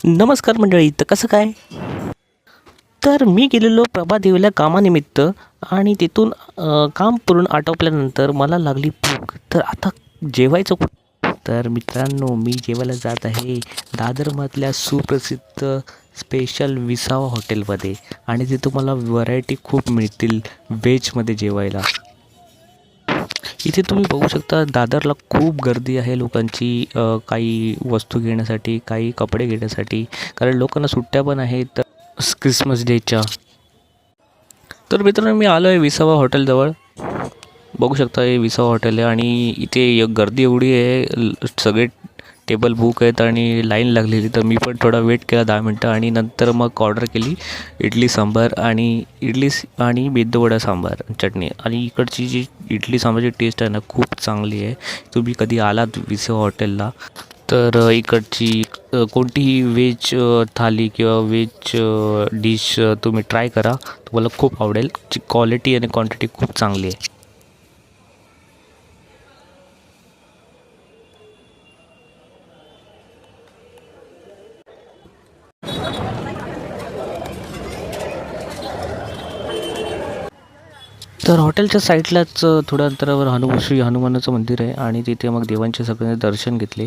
नमस्कार मंडळी. तर कसं काय? तर मी गेलेलो प्रभादेवीला कामानिमित्त आणि तिथून काम करून आटोपल्यानंतर मला लागली भूक. तर आता जेवायचं कुठं? तर मित्रांनो, मी जेवायला जात आहे दादरमधल्या सुप्रसिद्ध स्पेशल विसावा हॉटेलमध्ये आणि तिथे तुम्हाला व्हरायटी खूप मिळतील व्हेजमध्ये जेवायला. इथे तुम्ही बघू शकता दादरला खूप गर्दी आहे लोकांची, काही वस्तू घेण्यासाठी, काही कपडे घेण्यासाठी, कारण लोकांना सुट्ट्या पण आहेत क्रिसमस डेच्या. तर मित्रांनो, मी आलो आहे विसावा हॉटेलजवळ. बघू शकता हे विसावा हॉटेल आहे आणि इथे गर्दी एवढी आहे, सगळे टेबल बुक आहेत आणि लाईन लागलेली. तर मी पण थोडा वेट केला 10 मिनटं आणि नंतर मग ऑर्डर केली इडली सांबार आणि मेदूवडा सांबार चटणी. आणि इकडची जी इडली सांबारची टेस्ट आहे ना, खूप चांगली आहे. तुम्ही कधी आलात विसावा हॉटेलला तर इकडची कोणतीही व्हेज थाली किंवा व्हेज डिश तुम्ही ट्राय करा, तुम्हाला खूप आवडेल. ची क्वालिटी आणि क्वांटिटी खूप चांगली आहे. तर हॉटेलच्या साईडलाच थोड्या अंतरावर श्री हनुमानाचं मंदिर आहे आणि तिथे मग देवांचे सगळे दर्शन घेतले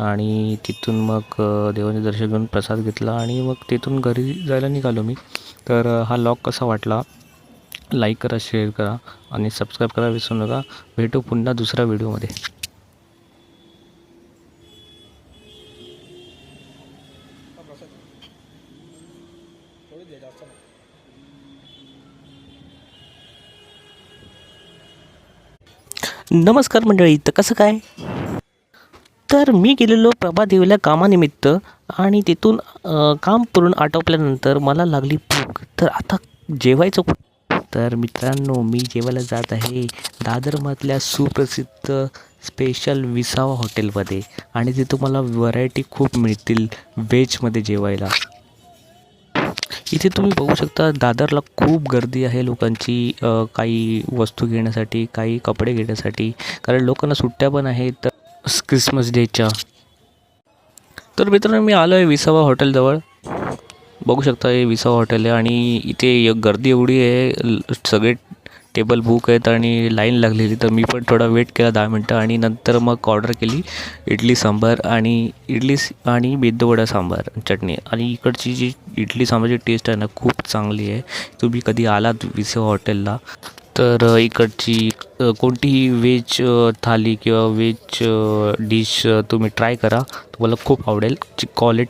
आणि तिथून मग देवांचे दर्शन घेऊन प्रसाद घेतला आणि मग तिथून घरी जायला निघालो मी. तर हा लॉग कसा वाटला, लाईक करा, शेअर करा आणि सबस्क्राईब करा विसरू नका. भेटू पुन्हा दुसऱ्या व्हिडिओमध्ये. नमस्कार मंडळी. तर कसं काय? तर मी गेलेलो प्रभादेवीला कामानिमित्त आणि तिथून काम करून आटोपल्यानंतर मला लागली भूक. तर आता जेवायचं कुठं? तर मित्रांनो, मी जेवायला जात आहे दादरमधल्या सुप्रसिद्ध स्पेशल विसावा हॉटेलमध्ये आणि तिथे तुम्हाला व्हरायटी खूप मिळतील व्हेजमध्ये जेवायला. इथे तुम्ही बघू शकता दादरला खूप गर्दी आहे लोकांची, काही वस्तू घेण्यासाठी, काही कपडे घेण्यासाठी, कारण लोकांना सुट्ट्या पण आहेत क्रिसमस डेच्या. तर मित्रांनो, मी आलो आहे विसावा हॉटेलजवळ. बघू शकता हे विसावा हॉटेल आहे आणि इथे गर्दी एवढी आहे, सगळे टेबल बुक आहेत आणि लाईन लागलेली. तर मी पण थोडा वेट केला 10 मिनटं आणि नंतर मग ऑर्डर केली इडली सांबार आणि मेदूवडा सांबार चटणी. आणि इकडची जी इडली सांबारची टेस्ट आहे ना, खूप चांगली आहे. तुम्ही कधी आलात विसावा हॉटेलला तर इकडची कोणतीही व्हेज थाली किंवा व्हेज डिश तुम्ही ट्राय करा, तुम्हाला खूप आवडेल. ची क्वालिटी